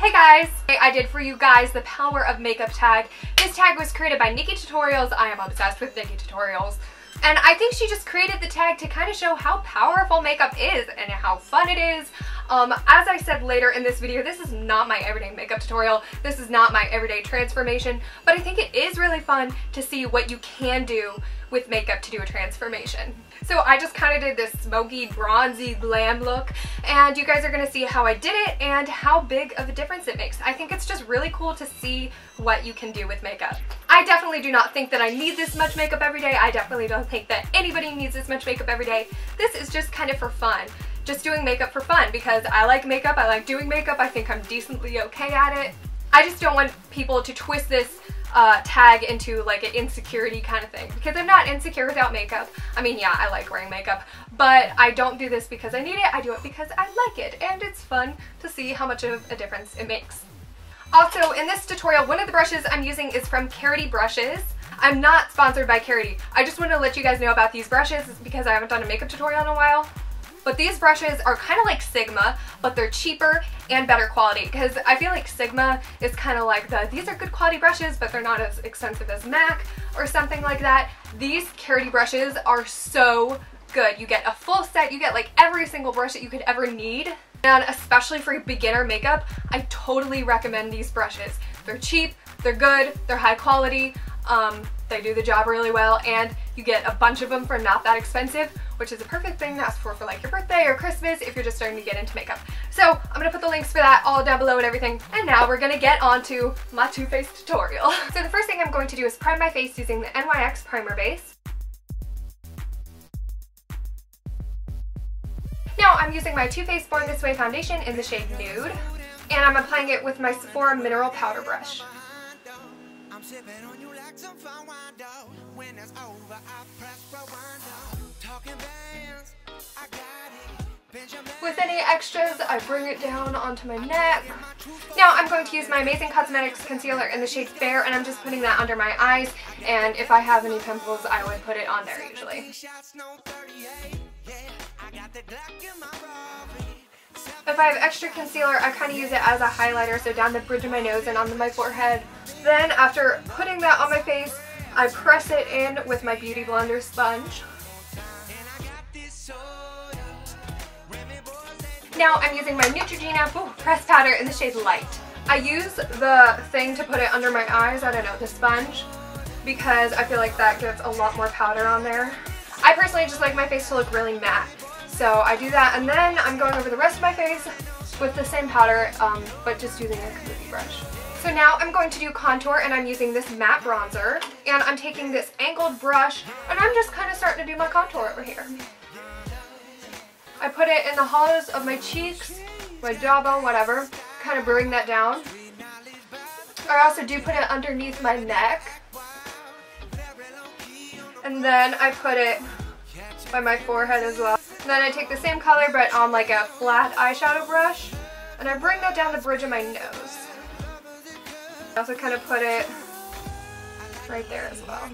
Hey guys! I did for you guys the Power of Makeup tag. This tag was created by Nikki Tutorials. I am obsessed with Nikki Tutorials. And I think she just created the tag to kind of show how powerful makeup is and how fun it is. As I said later in this video, this is not my everyday makeup tutorial. This is not my everyday transformation, but I think it is really fun to see what you can do with makeup to do a transformation. So I just kind of did this smoky, bronzy, glam look, and you guys are going to see how I did it and how big of a difference it makes. I think it's just really cool to see what you can do with makeup. I definitely do not think that I need this much makeup every day. I definitely don't think that anybody needs this much makeup every day. This is just kind of for fun. Just doing makeup for fun because I like makeup, I like doing makeup, I think I'm decently okay at it. I just don't want people to twist this tag into like an insecurity kind of thing, because I'm not insecure without makeup. I mean, yeah, I like wearing makeup, but I don't do this because I need it. I do it because I like it, and it's fun to see how much of a difference it makes. Also, in this tutorial, one of the brushes I'm using is from Karity brushes. I'm not sponsored by Karity. I just want to let you guys know about these brushes because I haven't done a makeup tutorial in a while. But these brushes are kind of like Sigma, but they're cheaper and better quality, because I feel like Sigma is kind of like these are good quality brushes, but they're not as expensive as MAC or something like that. These Karity brushes are so good. You get a full set, you get like every single brush that you could ever need. And especially for beginner makeup, I totally recommend these brushes. They're cheap, they're good, they're high quality, they do the job really well, and you get a bunch of them for not that expensive, which is a perfect thing to ask for like your birthday or Christmas if you're just starting to get into makeup. So I'm gonna put the links for that all down below and everything. And now we're gonna get on to my Too Faced tutorial. So the first thing I'm going to do is prime my face using the NYX primer base. Now I'm using my Too Faced Born This Way foundation in the shade Nude, and I'm applying it with my Sephora mineral powder brush. With any extras, I bring it down onto my neck. Now I'm going to use my Amazing Cosmetics concealer in the shade Fair, and I'm just putting that under my eyes, and if I have any pimples, I would put it on there usually. If I have extra concealer, I kind of use it as a highlighter, so down the bridge of my nose and onto my forehead. Then after putting that on my face, I press it in with my Beauty Blender sponge. Now I'm using my Neutrogena pressed powder in the shade Light. I use the thing to put it under my eyes, I don't know, the sponge, because I feel like that gets a lot more powder on there. I personally just like my face to look really matte, so I do that, and then I'm going over the rest of my face with the same powder, but just using a kabuki brush. So now I'm going to do contour, and I'm using this matte bronzer, and I'm taking this angled brush, and I'm just kind of starting to do my contour over here. I put it in the hollows of my cheeks, my jawbone, whatever, kind of bring that down. I also do put it underneath my neck, and then I put it by my forehead as well. And then I take the same color but on like a flat eyeshadow brush, and I bring that down the bridge of my nose. I also kind of put it right there as well.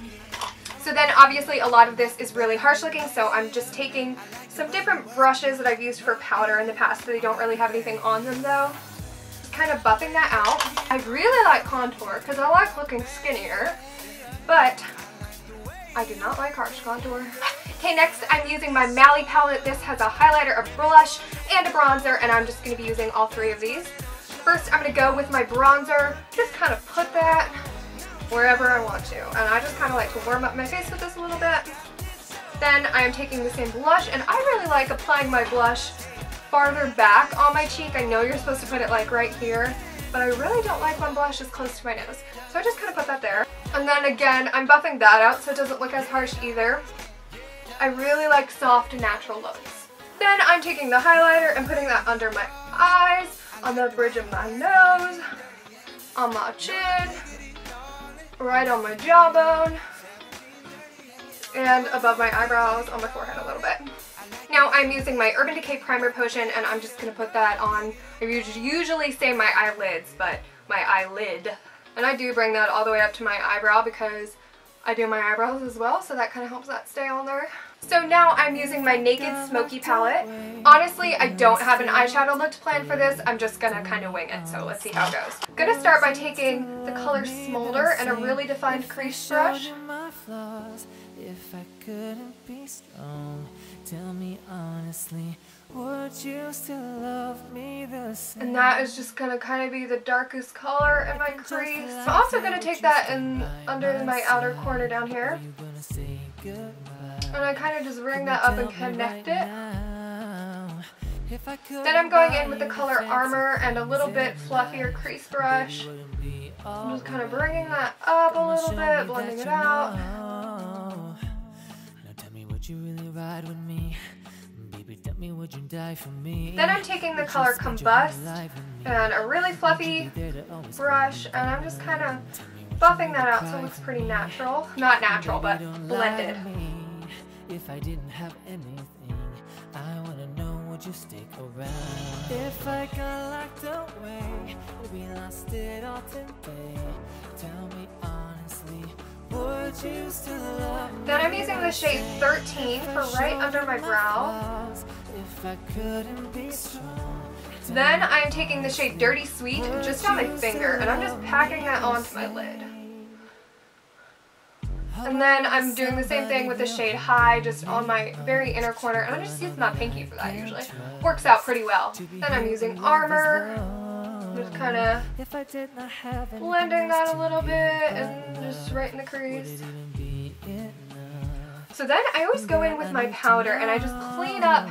So then obviously a lot of this is really harsh looking, so I'm just taking some different brushes that I've used for powder in the past. They don't really have anything on them though. Just kind of buffing that out. I really like contour because I like looking skinnier, but I do not like harsh contour. Okay, next I'm using my Mally palette. This has a highlighter, a blush, and a bronzer, and I'm just going to be using all three of these. First I'm going to go with my bronzer, just kind of put that wherever I want to, and I just kind of like to warm up my face with this a little bit. Then I am taking the same blush, and I really like applying my blush farther back on my cheek. I know you're supposed to put it like right here, but I really don't like when blush is close to my nose, so I just kind of put that there. And then again, I'm buffing that out so it doesn't look as harsh either. I really like soft, natural looks. Then I'm taking the highlighter and putting that under my eyes, on the bridge of my nose, on my chin, right on my jawbone, and above my eyebrows, on my forehead a little bit. Now I'm using my Urban Decay Primer Potion, and I'm just going to put that on, I usually say my eyelids, but my eyelid. And I do bring that all the way up to my eyebrow because I do my eyebrows as well, so that kind of helps that stay on there. So now I'm using my Naked Smokey palette. Honestly, I don't have an eyeshadow look planned for this. I'm just gonna kind of wing it, so let's see how it goes. I'm gonna start by taking the color Smolder and a really defined crease brush. If I couldn't be strong, tell me honestly, would you still love me the same? And that is just gonna kind of be the darkest color in my crease. I'm also gonna take that in under my outer corner down here. And I kind of just ring that up and connect it. Then I'm going in with the color Armor and a little bit fluffier crease brush. I'm just kind of bringing that up a little bit, blending it out. Now tell me, would you really ride with me? Baby, tell me, would you die for me? Then I'm taking the color Combust and a really fluffy brush, and I'm just kind of buffing that out so it looks pretty natural. Not natural, but blended. If I didn't have anything, I wanna know, would you stick around? If I got locked away, we lost it all today. Tell me honestly, would you still love me? Then I'm using the shade 13 for right under my brow. If I couldn't be strong. Then I'm taking the shade Dirty Sweet just on my finger, and I'm just packing that onto my lid. And then I'm doing the same thing with the shade High just on my very inner corner, and I'm just using my pinky for that usually. Works out pretty well. Then I'm using Armor, just kind of blending that a little bit and just right in the crease. So then I always go in with my powder and I just clean up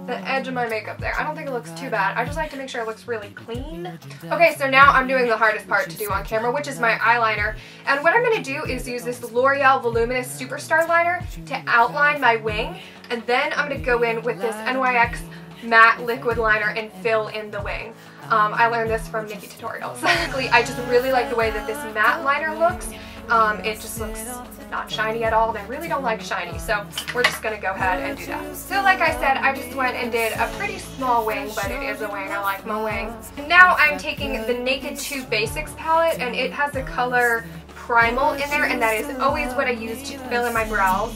the edge of my makeup there. I don't think it looks too bad. I just like to make sure it looks really clean. Okay, so now I'm doing the hardest part to do on camera, which is my eyeliner. And what I'm going to do is use this L'Oreal Voluminous Superstar Liner to outline my wing. And then I'm going to go in with this NYX matte liquid liner and fill in the wing. I learned this from Nikki Tutorials. I just really like the way that this matte liner looks. It just looks not shiny at all, and I really don't like shiny, so we're just going to go ahead and do that. So like I said, I just went and did a pretty small wing, but it is a wing. I like my wing. Now I'm taking the Naked 2 Basics palette, and it has the color Primal in there, and that is always what I use to fill in my brows.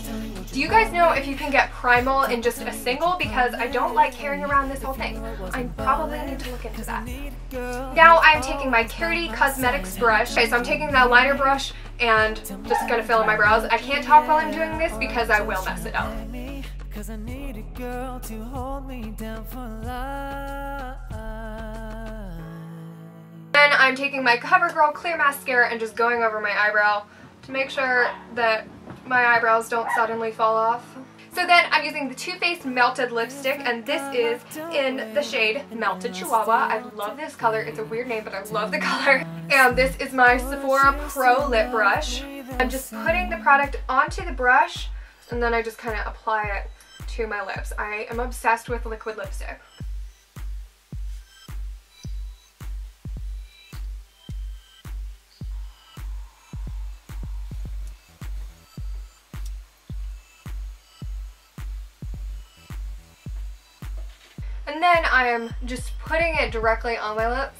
Do you guys know if you can get Primal in just a single? Because I don't like carrying around this whole thing. I probably need to look into that. Now I'm taking my Karity Cosmetics brush. Okay, so I'm taking that liner brush and just gonna fill in my brows. I can't talk while I'm doing this because I will mess it up. Then I'm taking my CoverGirl Clear Mascara and just going over my eyebrow to make sure that my eyebrows don't suddenly fall off. So then I'm using the Too Faced Melted Lipstick, and this is in the shade Melted Chihuahua. I love this color. It's a weird name, but I love the color. And this is my Sephora Pro Lip Brush. I'm just putting the product onto the brush, and then I just kind of apply it to my lips. I am obsessed with liquid lipstick. And then I am just putting it directly on my lips.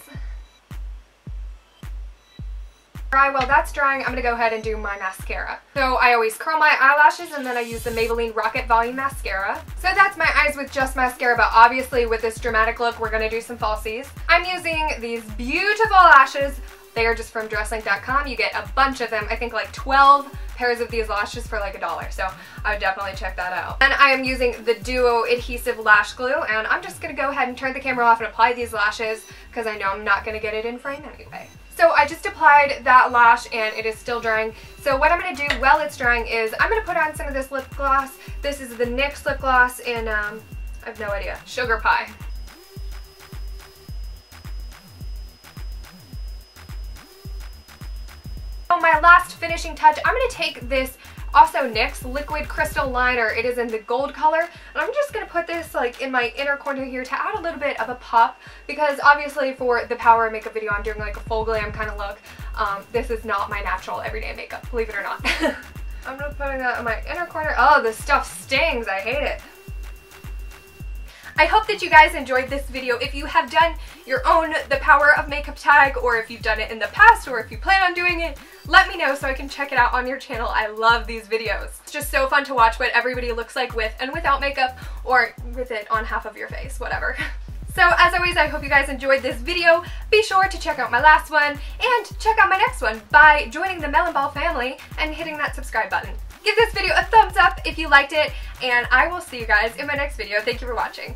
While that's drying, I'm going to go ahead and do my mascara. So I always curl my eyelashes, and then I use the Maybelline Rocket Volume Mascara. So that's my eyes with just mascara, but obviously with this dramatic look, we're going to do some falsies. I'm using these beautiful lashes. They are just from dresslink.com. You get a bunch of them. I think like 12 pairs of these lashes for like $1, so I would definitely check that out. And I am using the Duo Adhesive Lash Glue, and I'm just going to go ahead and turn the camera off and apply these lashes because I know I'm not going to get it in frame anyway. So I just applied that lash and it is still drying. So what I'm going to do while it's drying is I'm going to put on some of this lip gloss. This is the NYX lip gloss in, I have no idea, Sugar Pie. So my last finishing touch, I'm going to take this also NYX Liquid Crystal Liner. It is in the gold color, and I'm just going to put this like in my inner corner here to add a little bit of a pop, because obviously for the Power of Makeup video I'm doing like a full glam kind of look. This is not my natural everyday makeup, believe it or not. I'm just putting that in my inner corner. Oh, this stuff stings. I hate it. I hope that you guys enjoyed this video. If you have done your own The Power of Makeup tag, or if you've done it in the past, or if you plan on doing it, let me know so I can check it out on your channel. I love these videos. It's just so fun to watch what everybody looks like with and without makeup, or with it on half of your face, whatever. So as always, I hope you guys enjoyed this video. Be sure to check out my last one and check out my next one by joining the Melon Ball family and hitting that subscribe button. Give this video a thumbs up if you liked it, and I will see you guys in my next video. Thank you for watching.